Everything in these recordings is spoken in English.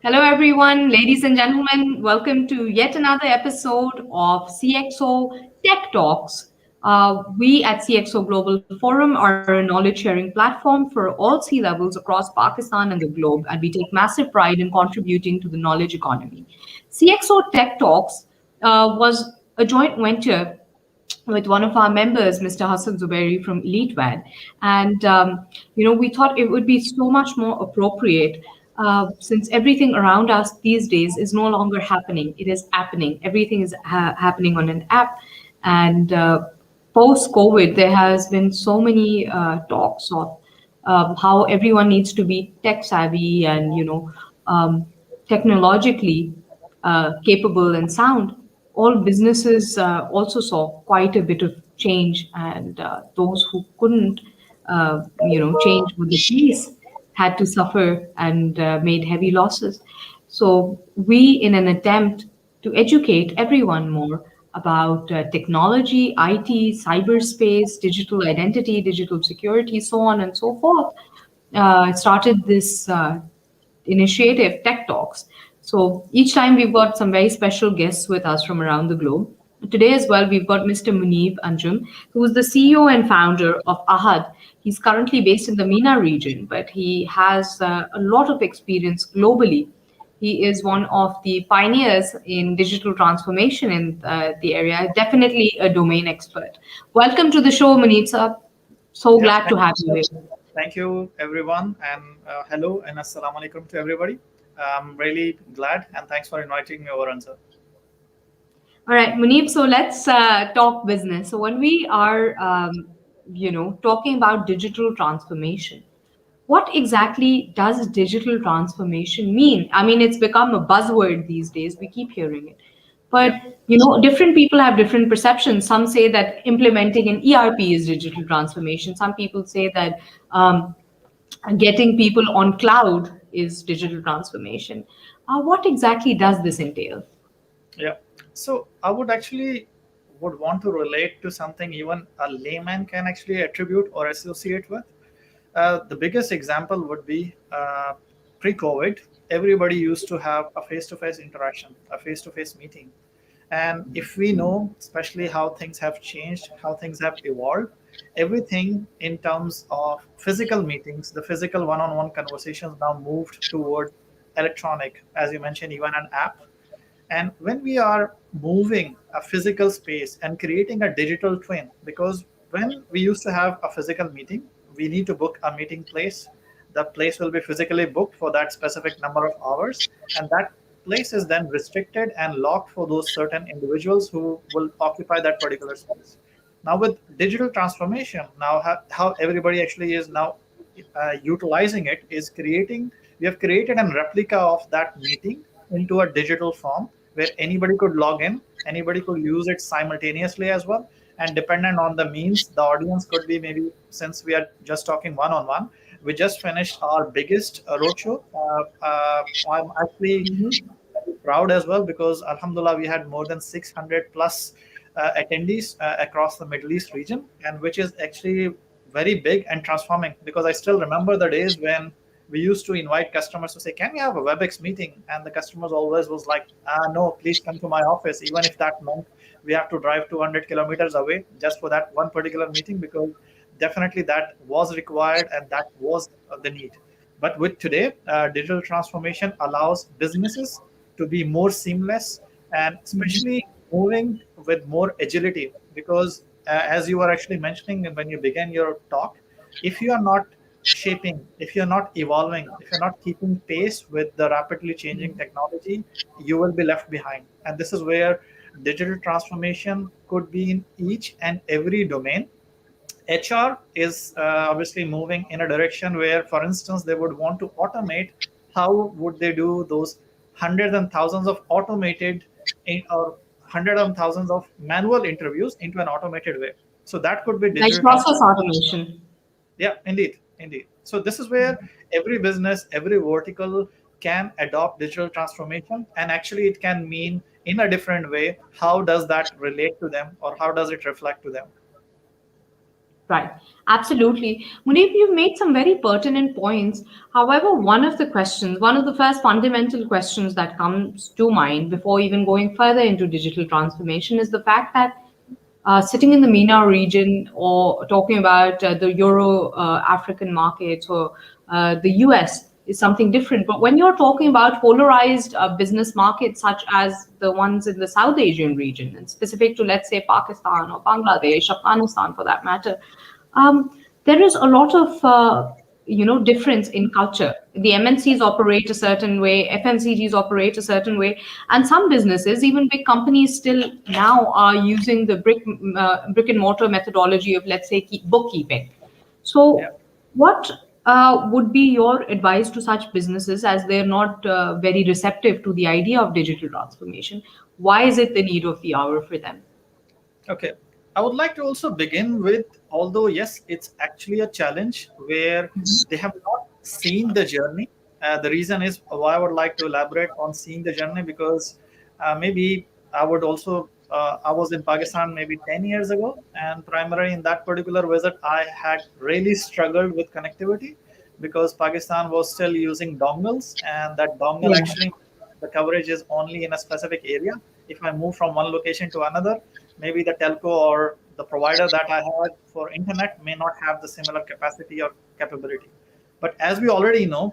Hello, everyone, ladies and gentlemen. Welcome to yet another episode of CxO Tech Talks. We at CxO Global Forum are a knowledge sharing platform for all C levels across Pakistan and the globe, and we take massive pride in contributing to the knowledge economy. CxO Tech Talks was a joint venture with one of our members, Mr. Hasan Zuberi from EliteVAD. And, we thought it would be so much more appropriate since everything around us these days is no longer happening. It is happening. Everything is happening on an app. And post-COVID, there has been so many talks of how everyone needs to be tech savvy and, technologically capable and sound. All businesses also saw quite a bit of change, and those who couldn't, change with the pace had to suffer and made heavy losses. So we, in an attempt to educate everyone more about technology, IT, cyberspace, digital identity, digital security, so on and so forth, started this initiative, Tech Talks. So each time we've got some very special guests with us from around the globe. Today as well, we've got Mr. Muneeb Anjum, who is the CEO and founder of Ahad. He's currently based in the MENA region, but he has a lot of experience globally. He is one of the pioneers in digital transformation in the area, definitely a domain expert. Welcome to the show, Muneeb sir. So Yeah, glad to thank have you, you sir. here. Thank you, everyone, and hello and assalamu alaikum to everybody. I'm really glad and thanks for inviting me over, Anza. All right, Muneeb. So let's talk business. So when we are, talking about digital transformation, what exactly does digital transformation mean? I mean, it's become a buzzword these days. We keep hearing it, but Yeah, different people have different perceptions. Some say that implementing an ERP is digital transformation. Some people say that getting people on cloud is digital transformation. What exactly does this entail? yeah. So I would want to relate to something even a layman can actually attribute or associate with. The biggest example would be pre-COVID. Everybody used to have a face-to-face interaction, a face-to-face meeting. And if we know, especially how things have changed, how things have evolved, everything in terms of physical meetings, the physical one-on-one conversations now moved toward electronic, as you mentioned, even an app. And when we are moving a physical space and creating a digital twin, because when we used to have a physical meeting, we need to book a meeting place. The place will be physically booked for that specific number of hours, and that place is then restricted and locked for those certain individuals who will occupy that particular space. Now, with digital transformation, now how everybody actually is now utilizing it is we have created a replica of that meeting into a digital form where anybody could log in, anybody could use it simultaneously as well. And dependent on the means, the audience could be maybe, since we are just talking one on one, we just finished our biggest roadshow. I'm actually very proud as well because Alhamdulillah, we had more than 600 plus attendees across the Middle East region, and which is actually very big and transforming because I still remember the days when we used to invite customers to say, "Can we have a WebEx meeting?" And the customers always was like, "No, please come to my office," even if that meant we have to drive 200 kilometers away just for that one particular meeting because definitely that was required and that was the need. But with today, digital transformation allows businesses to be more seamless and especially moving with more agility because as you were actually mentioning when you began your talk, if you are not shaping, if you're not evolving, if you're not keeping pace with the rapidly changing technology, you will be left behind. And this is where digital transformation could be in each and every domain. HR is obviously moving in a direction where, for instance, they would want to automate. How would they do those hundreds and thousands of automated or hundreds and thousands of manual interviews into an automated way? So that could be Like digital process transformation. automation. Yeah, indeed, indeed. So this is where every business, every vertical can adopt digital transformation, and actually it can mean in a different way. How does that relate to them, or how does it reflect to them? Right. Absolutely. Muneeb, you made some very pertinent points. However, one of the first fundamental questions that comes to mind before even going further into digital transformation is the fact that sitting in the MENA region or talking about the Euro African markets or the US is something different. But when you're talking about polarized business markets such as the ones in the South Asian region, and specific to, let's say, Pakistan or Bangladesh, Afghanistan for that matter, there is a lot of difference in culture. The MNCs operate a certain way, FMCGs operate a certain way, and some businesses, even big companies, still now are using the brick and mortar methodology of, let's say, bookkeeping. Yeah. So, what would be your advice to such businesses as they're not very receptive to the idea of digital transformation? Why is it the need of the hour for them? Okay. I would like to also begin with, although yes, it's actually a challenge where they have not seen the journey. The reason is why I would like to elaborate on seeing the journey, because maybe I was in Pakistan maybe 10 years ago, and primarily in that particular visit, I had really struggled with connectivity because Pakistan was still using dongles, and that dongle Yeah. actually, the coverage is only in a specific area. If I move from one location to another, maybe the telco or the provider that I had for internet may not have the similar capacity or capability. But as we already know,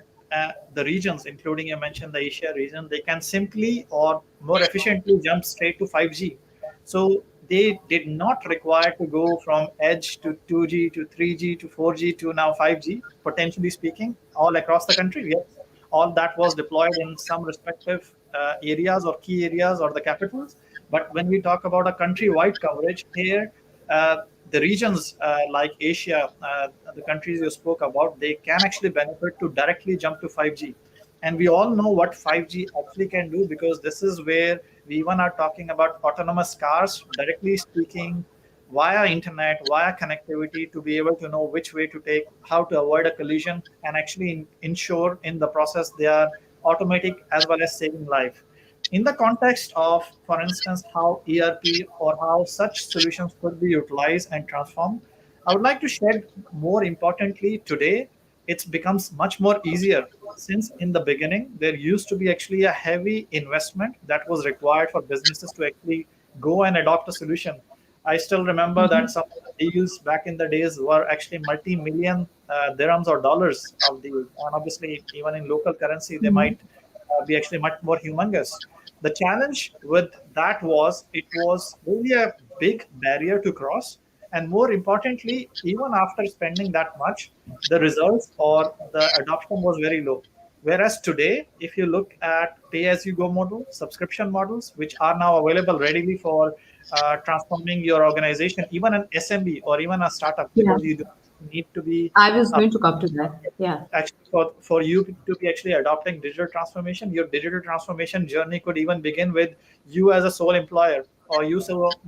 the regions, including you mentioned the Asia region, they can simply or more efficiently jump straight to 5G. So they did not require to go from edge to 2G to 3G to 4G to now 5G, potentially speaking, all across the country. Yes, all that was deployed in some respective areas or key areas or the capitals. But when we talk about a country-wide coverage here, uh, the regions like Asia, the countries you spoke about, they can actually benefit to directly jump to 5G. And we all know what 5G actually can do, because this is where we even are talking about autonomous cars, directly speaking, via internet, via connectivity, to be able to know which way to take, how to avoid a collision, and actually ensure in the process they are automatic as well as saving life. In the context of, for instance, how ERP or how such solutions could be utilized and transformed, I would like to shed more importantly today, it becomes much more easier, since in the beginning there used to be actually a heavy investment that was required for businesses to actually go and adopt a solution. I still remember that some of the deals back in the days were actually multi-million dirhams or dollars of deals, and obviously even in local currency they might be actually much more humongous. The challenge with that was it was really a big barrier to cross, and more importantly, even after spending that much, the results or the adoption was very low. Whereas today, if you look at pay-as-you-go model, subscription models, which are now available readily for transforming your organization, even an SMB or even a startup, Yeah. because you do need to be I was a going to come to that. Yeah. actually for you to be actually adopting digital transformation. Your digital transformation journey could even begin with you as a sole employer, or you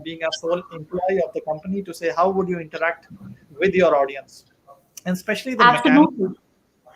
being a sole employee of the company, to say how would you interact with your audience, and especially the mechanics Absolutely.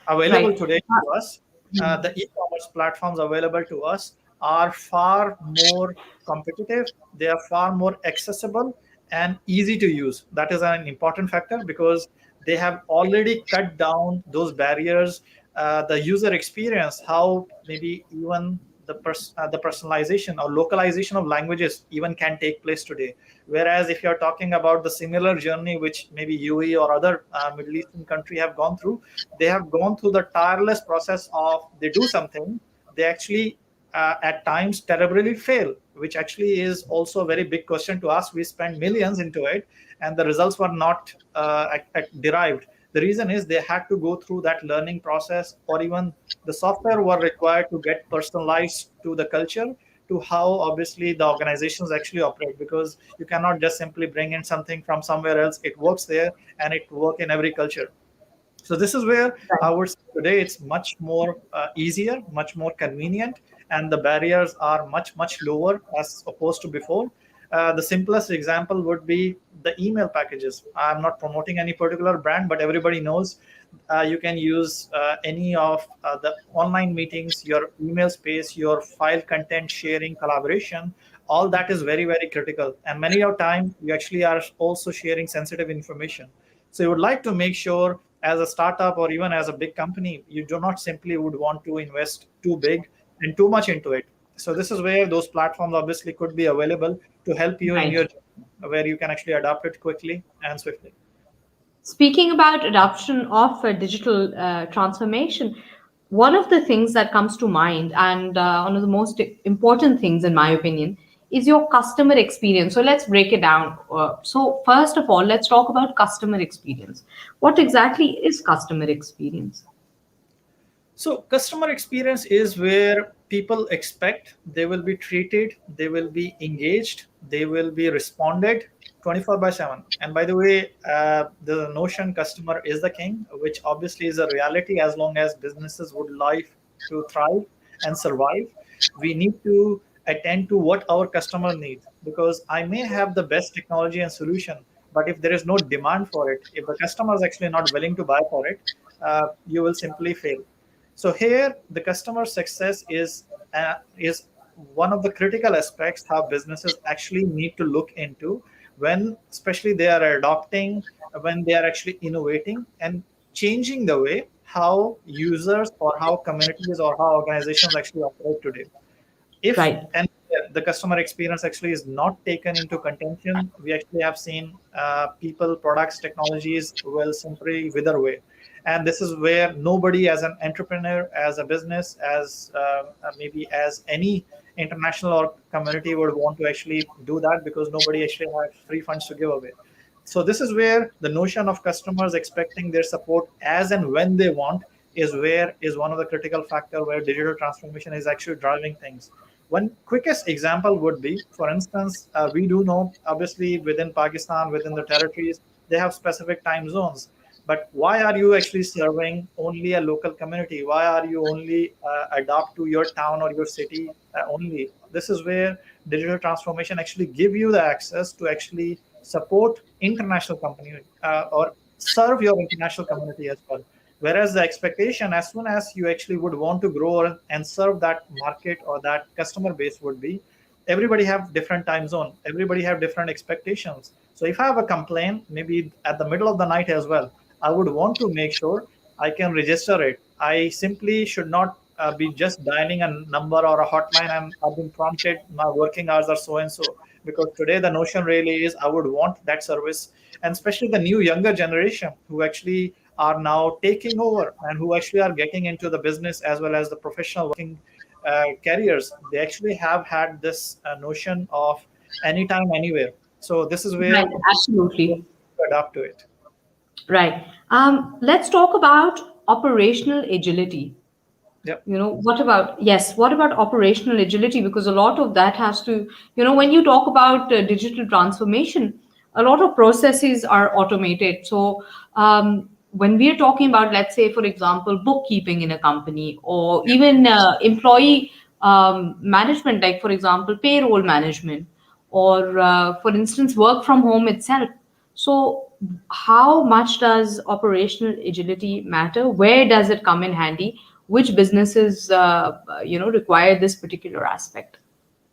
available Right. today to us, the e-commerce platforms available to us are far more competitive. They are far more accessible and easy to use. That is an important factor, because they have already cut down those barriers. The user experience, how maybe even the personalization or localization of languages even can take place today. Whereas if you're talking about the similar journey which maybe UAE or other Middle Eastern country have gone through, they have gone through the tireless process of they do something, they actually at times terribly fail, which actually is also a very big question to ask. We spend millions into it, and the results were not derived. The reason is they had to go through that learning process, or even the software were required to get personalized to the culture, to how obviously the organizations actually operate, because you cannot just simply bring in something from somewhere else. It works there and it works in every culture. So this is where I Right. would say today it's much more easier, much more convenient, and the barriers are much lower as opposed to before. The simplest example would be the email packages. I'm not promoting any particular brand, but everybody knows you can use any of the online meetings, your email space, your file content sharing, collaboration. All that is very critical, and many of time you actually are also sharing sensitive information. So you would like to make sure as a startup or even as a big company, you do not simply would want to invest too big and too much into it. So this is where those platforms obviously could be available to help you in Right. your journey, where you can actually adopt it quickly and swiftly. Speaking about adoption of digital transformation, one of the things that comes to mind, and one of the most important things, in my opinion, is your customer experience. So let's break it down. So, first of all, let's talk about customer experience. What exactly is customer experience? So customer experience is where people expect they will be treated, they will be engaged, they will be responded 24 by 7. And by the way, the notion customer is the king, which obviously is a reality as long as businesses would like to thrive and survive. We need to attend to what our customer needs, because I may have the best technology and solution, but if there is no demand for it, if the customer is actually not willing to buy for it, you will simply fail. So here, the customer success is one of the critical aspects how businesses actually need to look into when, especially they are adopting, when they are actually innovating and changing the way how users or how communities or how organizations actually operate today. If Right. and the customer experience actually is not taken into contention, we actually have seen people, products, technologies will simply wither away. And this is where nobody, as an entrepreneur, as a business, as maybe as any international or community, would want to actually do that, because nobody actually has free funds to give away. So this is where the notion of customers expecting their support as and when they want is one of the critical factor where digital transformation is actually driving things. One quickest example would be, for instance, we do know, obviously, within Pakistan, within the territories, they have specific time zones. But why are you actually serving only a local community? Why are you only adapt to your town or your city only? This is where digital transformation actually give you the access to actually support international company or serve your international community as well. Whereas the expectation, as soon as you actually would want to grow and serve that market or that customer base, would be everybody have different time zone, everybody have different expectations. So if I have a complaint, maybe at the middle of the night as well, I would want to make sure I can register it. I simply should not be just dialing a number or a hotline and I've been prompted my working hours are so and so. Because today the notion really is I would want that service, and especially the new younger generation who actually are now taking over and who actually are getting into the business as well as the professional working careers. They actually have had this notion of anytime, anywhere. So this is Right. where we Absolutely. adapt to it. Right. Let's talk about operational agility. Yep. What about, yes, what about operational agility? Because a lot of that has to, when you talk about digital transformation, a lot of processes are automated. So when we're talking about, let's say, for example, bookkeeping in a company, or even employee management, like, for example, payroll management, or for instance, work from home itself. So how much does operational agility matter? Where does it come in handy? Which businesses require this particular aspect?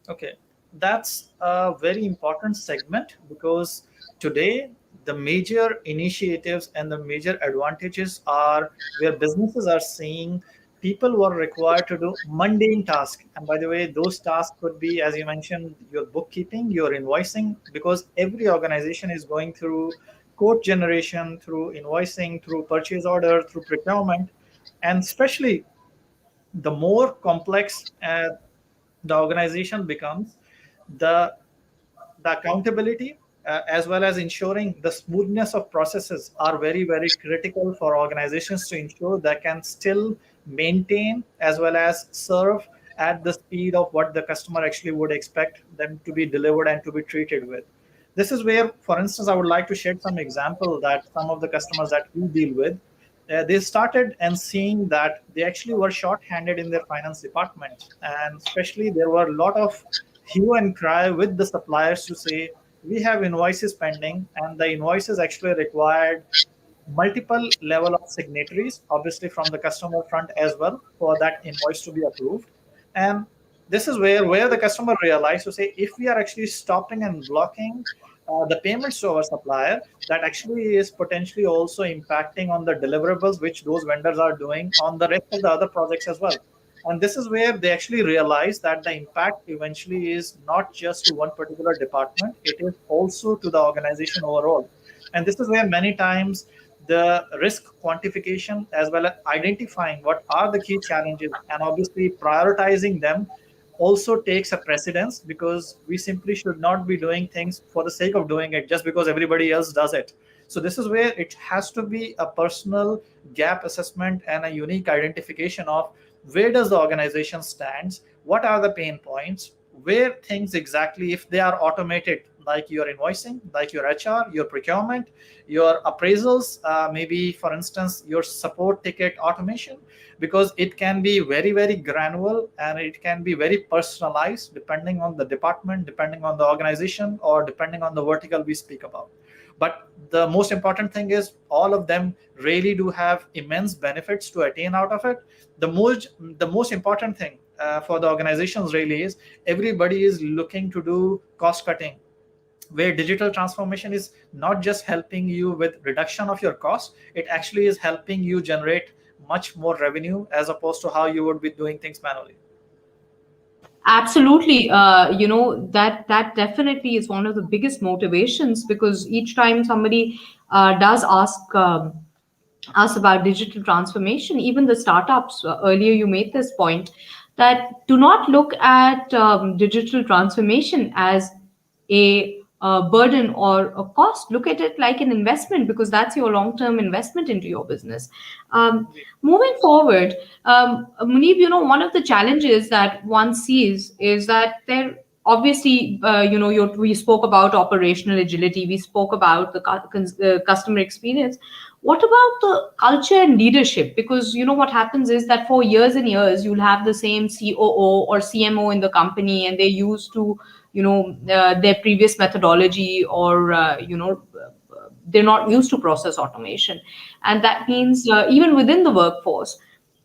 Okay, that's a very important segment, because today the major initiatives and the major advantages are where businesses are seeing people were required to do mundane tasks. And by the way, those tasks could be, as you mentioned, your bookkeeping, your invoicing, because every organization is going through quote generation, through invoicing, through purchase order, through procurement, and especially the more complex the organization becomes, the the accountability as well as ensuring the smoothness of processes are very, very critical for organizations to ensure they can still maintain as well as serve at the speed of what the customer actually would expect them to be delivered and to be treated with. This is where, for instance, I would like to share some example that some of the customers that we deal with, they started and seeing that they actually were short-handed in their finance department, and especially there were a lot of hue and cry with the suppliers to say we have invoices pending, and the invoices actually required multiple level of signatories, obviously from the customer front as well, for that invoice to be approved. And this is where the customer realized to say, if we are actually stopping and blocking the payments to our supplier, that actually is potentially also impacting on the deliverables which those vendors are doing on the rest of the other projects as well. And this is where they actually realize that the impact eventually is not just to one particular department, it is also to the organization overall. And this is where many times the risk quantification as well as identifying what are the key challenges and obviously prioritizing them also takes a precedence, because we simply should not be doing things for the sake of doing it just because everybody else does it. So this is where it has to be a personal gap assessment and a unique identification of where does the organization stands, what are the pain points, where things exactly, if they are automated, like your invoicing, like your HR, your procurement, your appraisals, maybe for instance your support ticket automation, because it can be very very granular and it can be very personalized depending on the department, depending on the organization, or depending on the vertical we speak about. But the most important thing is all of them really do have immense benefits to attain out of it. The most important thing for the organizations really is everybody is looking to do cost cutting, where digital transformation is not just helping you with reduction of your cost, it actually is helping you generate much more revenue as opposed to how you would be doing things manually. Absolutely. That definitely is one of the biggest motivations, because each time somebody does ask us about digital transformation, even the startups, earlier you made this point, that do not look at digital transformation as a burden or a cost. Look at it like an investment, because that's your long-term investment into your business. Moving forward, Muneeb, one of the challenges that one sees is that there obviously, we spoke about operational agility, we spoke about the customer experience. What about the culture and leadership? Because what happens is that for years and years, you'll have the same COO or CMO in the company, and they're used to, their previous methodology, or, they're not used to process automation. And that means even within the workforce,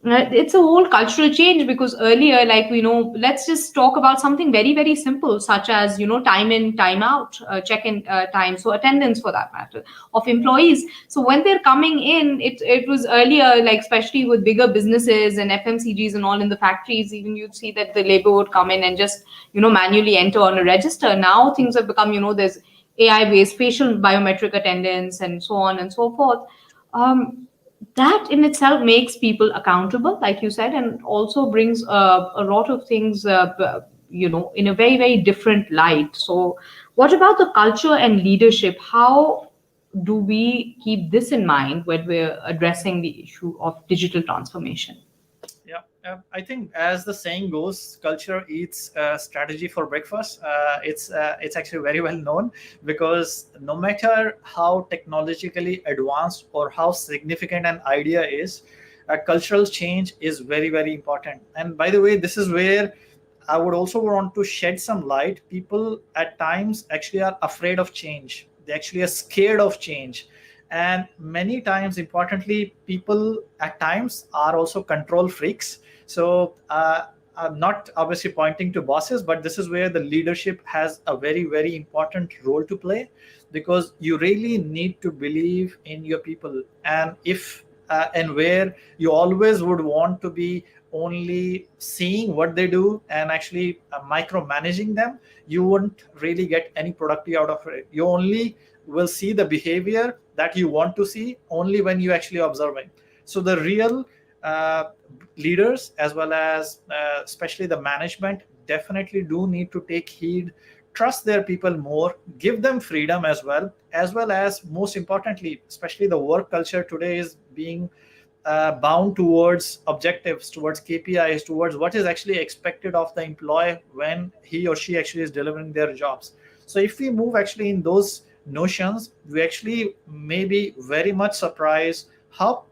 it's a whole cultural change, because earlier, like, let's just talk about something very very simple, such as time in time out, check in time, so attendance for that matter, of employees. So when they're coming in, it was earlier, like especially with bigger businesses and FMCGs and all in the factories, even you'd see that the labor would come in and just manually enter on a register. Now things have become, there's AI based facial biometric attendance and so on and so forth. That in itself makes people accountable, like you said, and also brings a lot of things, in a very very different light. So what about the culture and leadership? How do we keep this in mind when we're addressing the issue of digital transformation? Yeah, I think as the saying goes, culture eats strategy for breakfast. It's actually very well known, because no matter how technologically advanced or how significant an idea is, a cultural change is very very important. And by the way, this is where I would also want to shed some light. People at times actually are afraid of change. They actually are scared of change. And many times, importantly, people at times are also control freaks. So I'm not obviously pointing to bosses, but this is where the leadership has a very, very important role to play, because you really need to believe in your people. And if and where you always would want to be only seeing what they do and actually micromanaging them, you wouldn't really get any productivity out of it. You only will see the behavior that you want to see only when you actually observing. So the real leaders, as well as especially the management, definitely do need to take heed, trust their people more, give them freedom as well as most importantly, especially the work culture today is being bound towards objectives, towards KPIs, towards what is actually expected of the employee when he or she actually is delivering their jobs. So if we move actually in those notions, we actually may be very much surprised how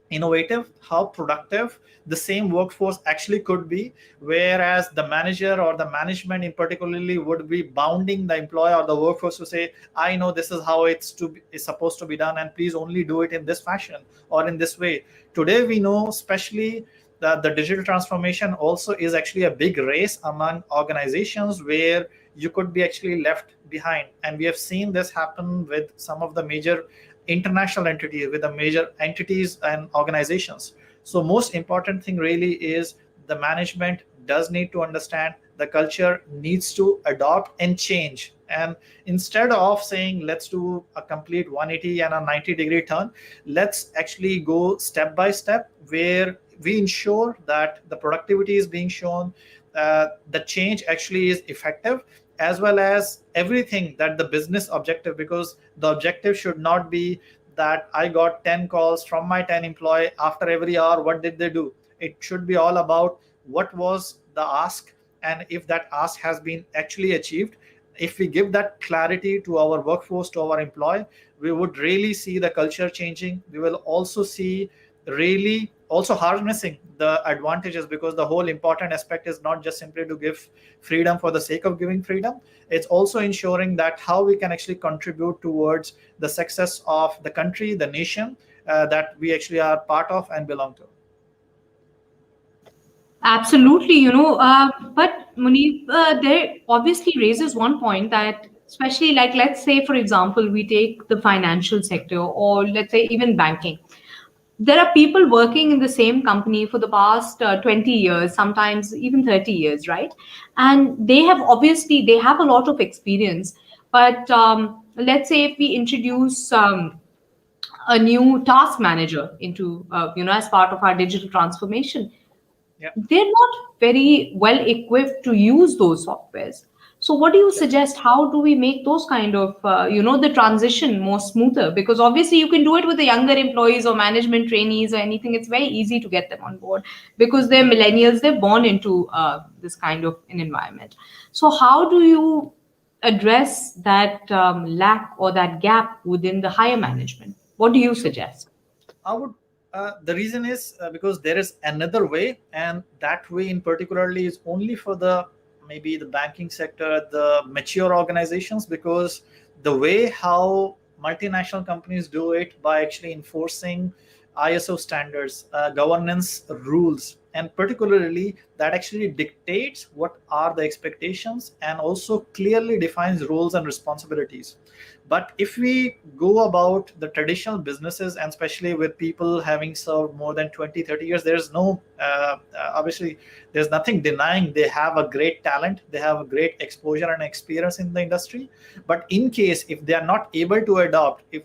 innovative, how productive the same workforce actually could be, whereas the manager or the management in particularly would be bounding the employee or the workforce to say, I know this is how it's supposed to be done, and please only do it in this fashion or in this way. Today we know, especially that the digital transformation also is actually a big race among organizations, where you could be actually left behind. And we have seen this happen with some of the major international entities, with the major entities and organizations. So most important thing really is the management does need to understand the culture needs to adopt and change. And instead of saying let's do a complete 180 and a 90-degree turn, let's actually go step by step, where we ensure that the productivity is being shown, the change actually is effective, as well as everything that the business objective, because the objective should not be that I got 10 calls from my 10 employee after every hour, what did they do. It should be all about what was the ask, and if that ask has been actually achieved. If we give that clarity to our workforce, to our employee, we would really see the culture changing. We will also see really also harnessing the advantages, because the whole important aspect is not just simply to give freedom for the sake of giving freedom. It's also ensuring that how we can actually contribute towards the success of the country, the nation, that we actually are part of and belong to. Absolutely, but Muneeb, there obviously raises one point that, especially like, let's say, for example, we take the financial sector, or let's say even banking. There are people working in the same company for the past 20 years, sometimes even 30 years, right? And they have a lot of experience. But let's say if we introduce a new task manager into, as part of our digital transformation, Yeah. they're not very well equipped to use those softwares. So what do you suggest? How do we make those kind of the transition more smoother? Because obviously you can do it with the younger employees or management trainees or anything. It's very easy to get them on board because they're millennials, they're born into this kind of an environment. So how do you address that lack or that gap within the higher management? What do you suggest? I would. The reason is because there is another way, and that way in particularly is only for the maybe the banking sector, the mature organizations, because the way how multinational companies do it by actually enforcing ISO standards, governance rules, and particularly that actually dictates what are the expectations and also clearly defines roles and responsibilities. But if we go about the traditional businesses, and especially with people having served more than 20, 30 years, there's no, obviously, there's nothing denying they have a great talent, they have a great exposure and experience in the industry. But in case if they are not able to adopt, if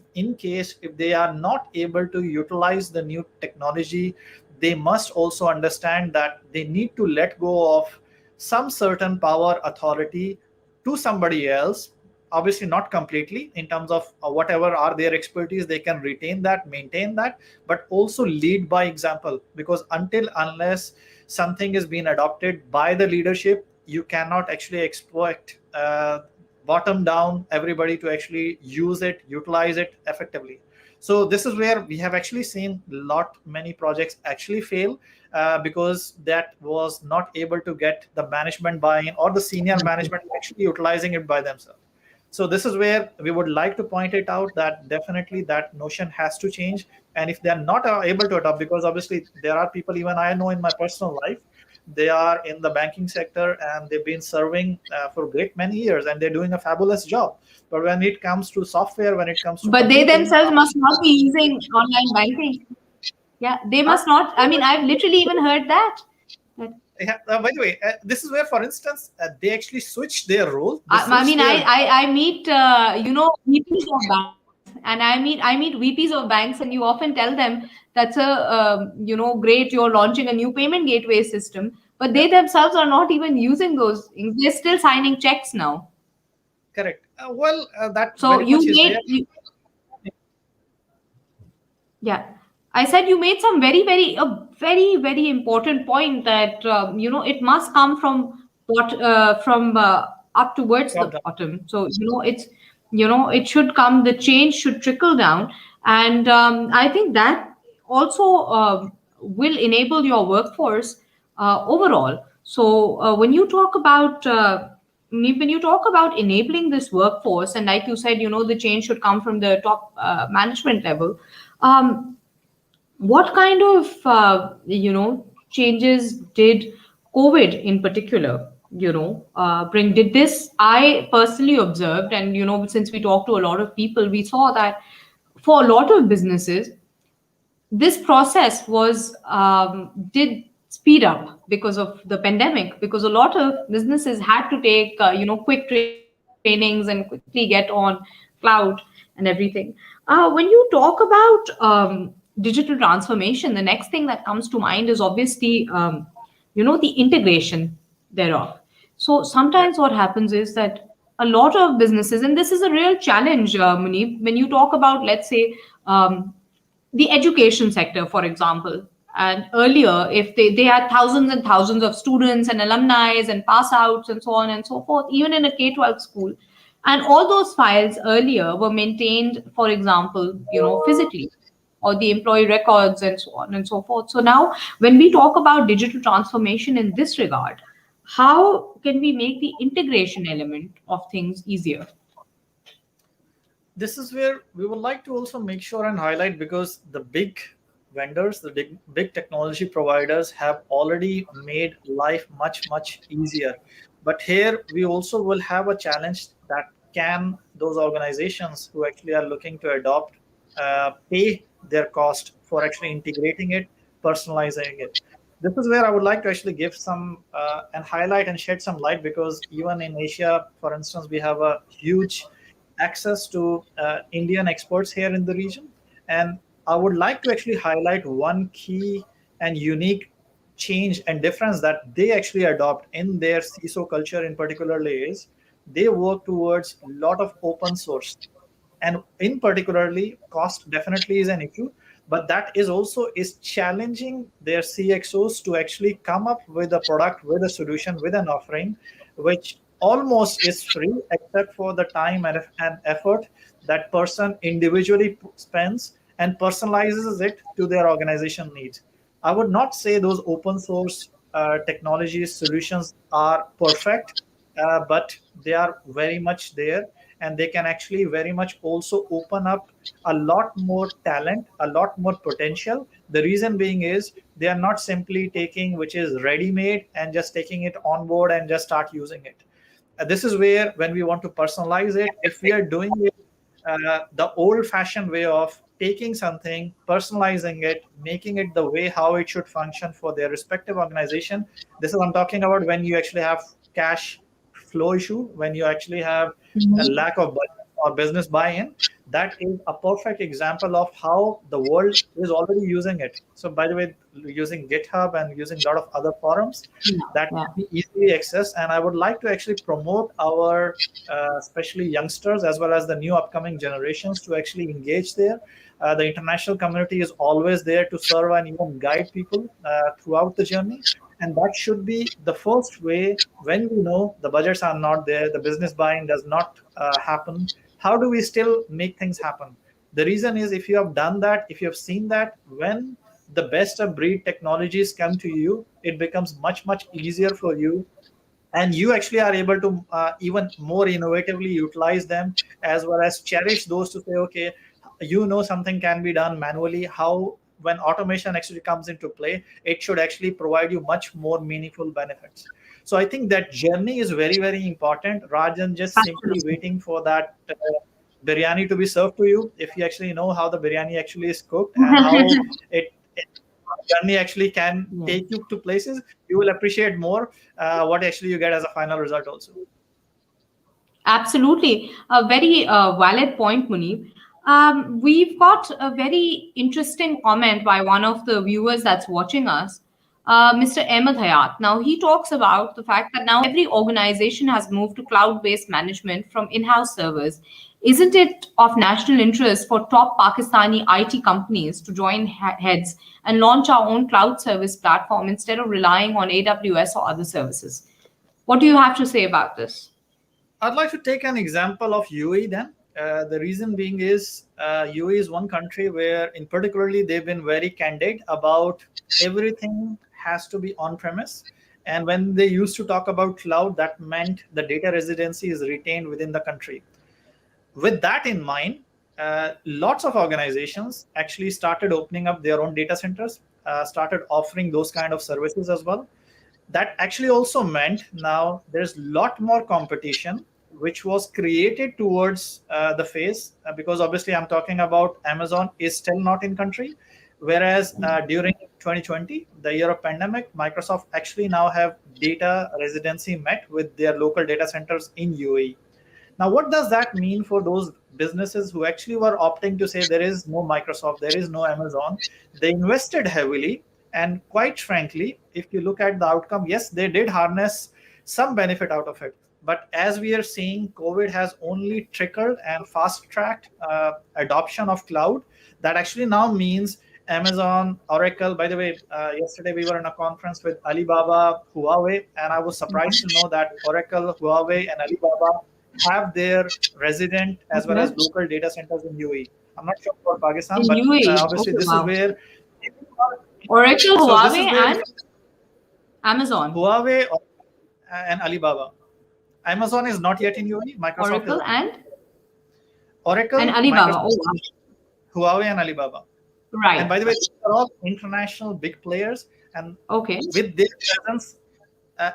they are not able to utilize the new technology, they must also understand that they need to let go of some certain power authority to somebody else. Obviously not completely, in terms of whatever are their expertise, they can retain that, maintain that, but also lead by example, because unless something is being adopted by the leadership, you cannot actually exploit bottom down everybody to actually use it, utilize it effectively. So this is where we have actually seen many projects actually fail, because that was not able to get the management buy-in or the senior management actually utilizing it by themselves. So this is where we would like to point it out, that definitely that notion has to change. And if they are not able to adopt, because obviously there are people, even I know in my personal life, they are in the banking sector and they've been serving for a great many years and they're doing a fabulous job. But when it comes to software, when it comes to But they computing, themselves must not be using online banking. Yeah, they uh, must not. I mean, I've literally even heard that. That yeah, by the way, this is where, for instance, they actually switch their role. They I switch mean, their. I meet VPs of banks, and I meet VPs of banks, and you often tell them that's a great. You're launching a new payment gateway system, but Yeah, they themselves are not even using those things. They're still signing checks now. correct. Well, that So very much is there. Yeah, I said you made some very, very important point that it must come from up towards the Top down. bottom. So it should come. The change should trickle down, and I think that also will enable your workforce overall. So when you talk about when you talk about enabling this workforce, and like you said, the change should come from the top management level. Um, what kind of changes did COVID in particular? bring. Did this, I personally observed, and since we talked to a lot of people, we saw that for a lot of businesses, this process was did speed up because of the pandemic, because a lot of businesses had to take quick trainings and quickly get on cloud and everything. When you talk about digital transformation, the next thing that comes to mind is obviously the integration thereof. So Yeah. sometimes what happens is that a lot of businesses, and this is a real challenge, Muneeb, when you talk about, let's say, the education sector, for example. And earlier, if they had thousands and thousands of students and alumni and pass outs and so on and so forth, even in a K-12 school, and all those files earlier were maintained, for example, physically, or the employee records and so on and so forth. So now, when we talk about digital transformation in this regard, how can we make the integration element of things easier? This is where we would like to also make sure and highlight, because the big vendors, the big technology providers have already made life much easier. But here we also will have a challenge that can those organizations who actually are looking to adopt pay their cost for actually integrating it, personalizing it. This is where I would like to actually give some and highlight and shed some light, because even in Asia, for instance, we have a huge access to Indian experts here in the region. And I would like to actually highlight one key and unique change and difference that they actually adopt in their CISO culture in particularly is they work towards a lot of open source. And in particularly, cost definitely is an issue, but that is also is challenging their CXOs to actually come up with a product, with a solution, with an offering which almost is free except for the time and effort that person individually spends and personalizes it to their organization needs. I would not say those open source technologies solutions are perfect, but they are very much there, and they can actually very much also open up a lot more talent, a lot more potential. The reason being is they are not simply taking which is ready made and just taking it on board and just start using it. This is where when we want to personalize it, if we are doing it the old fashioned way of taking something, personalizing it, making it the way how it should function for their respective organization. This is I'm talking about when you actually have cash flow issue, when you actually have a lack of budget or business buy-in. That is a perfect example of how the world is already using it. So by the way, using GitHub and using a lot of other forums that Yeah. can be easily accessed. And I would like to actually promote our especially youngsters as well as the new upcoming generations to actually engage there. The international community is always there to serve and even guide people throughout the journey. And that should be the first way when we know the budgets are not there, the business buying does not happen. How do we still make things happen? The reason is if you have done that, if you have seen that, when the best of breed technologies come to you, it becomes much easier for you, and you actually are able to even more innovatively utilize them, as well as cherish those to say, okay, something can be done manually. How when automation actually comes into play, it should actually provide you much more meaningful benefits. So I think that journey is very important, rather than just simply Absolutely. waiting for that biryani to be served to you. If you actually know how the biryani actually is cooked and how it journey actually can Yeah. take you to places, you will appreciate more what actually you get as a final result also. Absolutely. A very valid point, Muneeb. We've got a very interesting comment by one of the viewers that's watching us, Mr. Ahmed Hayat. Now, he talks about the fact that now every organization has moved to cloud based management from in house servers. Isn't it of national interest for top Pakistani IT companies to join heads and launch our own cloud service platform instead of relying on AWS or other services? What do you have to say about this? I'd like to take an example of UAE then. The reason being is UAE is one country where, in particularly, they've been very candid about everything has to be on premise. And when they used to talk about cloud, that meant the data residency is retained within the country. With that in mind, lots of organizations actually started opening up their own data centers, started offering those kind of services as well. That actually also meant now there's a lot more competition which was created towards the phase, because obviously I'm talking about Amazon is still not in country, whereas during 2020, the year of pandemic, Microsoft actually now have data residency met with their local data centers in UAE. Now, what does that mean for those businesses who actually were opting to say there is no Microsoft, there is no Amazon? They invested heavily, and quite frankly, if you look at the outcome, yes, they did harness some benefit out of it. But as we are seeing, COVID has only trickled and fast tracked adoption of cloud. That actually now means Amazon, Oracle. By the way, yesterday we were in a conference with Alibaba, Huawei, and I was surprised to know that Oracle, Huawei, and Alibaba have their resident as well as Okay. local data centers in UAE. I'm not sure for Pakistan, In but UAE. obviously Okay, this is wow. where. Oracle, So this Huawei, is where and Amazon. Huawei and Alibaba. Amazon is not yet in UAE. Microsoft is Oracle there. and Oracle, Alibaba. Oh, Microsoft, wow. Huawei, and Alibaba. And Right. by the way, these are all international big players, and Okay. with their presence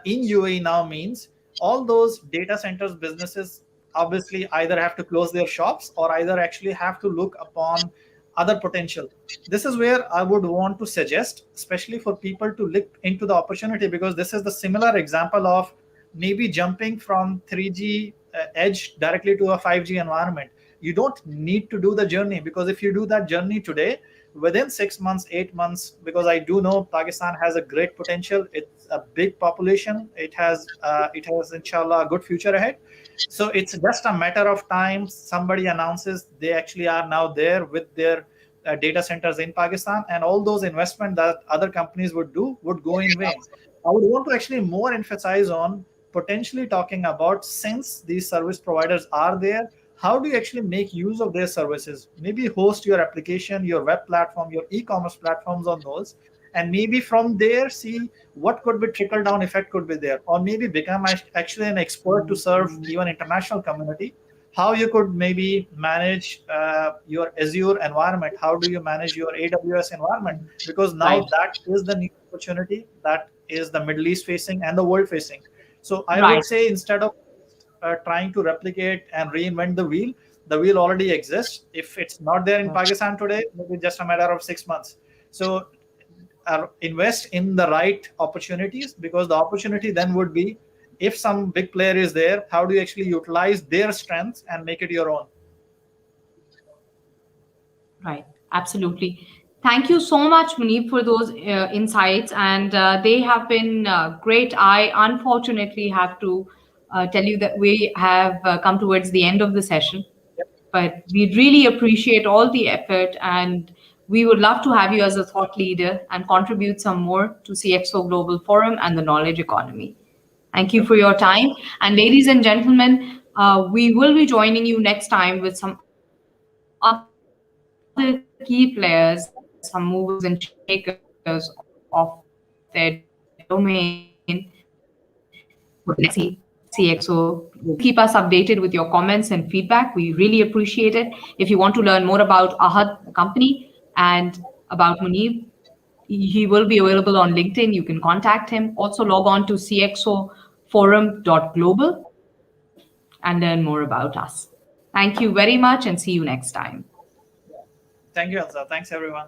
in UAE now means all those data centers businesses obviously either have to close their shops or either actually have to look upon other potential. This is where I would want to suggest, especially for people to look into the opportunity, because this is the similar example of maybe jumping from 3G edge directly to a 5G environment. You don't need to do the journey, because if you do that journey today, within 6 months, 8 months, because I do know Pakistan has a great potential. It's a big population. It has inshallah a good future ahead. So it's just a matter of time. Somebody announces they actually are now there with their data centers in Pakistan, and all those investment that other companies would do would go in vain. I would want to actually more emphasize on potentially talking about, since these service providers are there, how do you actually make use of their services? Maybe host your application, your web platform, your e-commerce platforms on those, and maybe from there see what could be trickle down effect could be there, or maybe become actually an expert to serve even international community. How you could maybe manage your Azure environment, how do you manage your AWS environment, because now Right. that is the new opportunity that is the Middle East facing and the world facing. So I would Right. say, instead of trying to replicate and reinvent the wheel already exists. If it's not there in Pakistan today, maybe just a matter of 6 months. So invest in the right opportunities, because the opportunity then would be, if some big player is there, how do you actually utilize their strengths and make it your own? Right, absolutely. Thank you so much, Muneeb, for those insights, and they have been great. I unfortunately have to tell you that we have come towards the end of the session, but we really appreciate all the effort, and we would love to have you as a thought leader and contribute some more to CxO Global Forum and the knowledge economy. Thank you Yep. for your time. And ladies and gentlemen, we will be joining you next time with some other key players, some movers and shakers of their domain. CXO. Please keep us updated with your comments and feedback. We really appreciate it. If you want to learn more about Ahad, the company, and about Muneeb, he will be available on LinkedIn. You can contact him. Also, log on to cxoforum.global and learn more about us. Thank you very much and see you next time. Thank you, Anza. Thanks, everyone.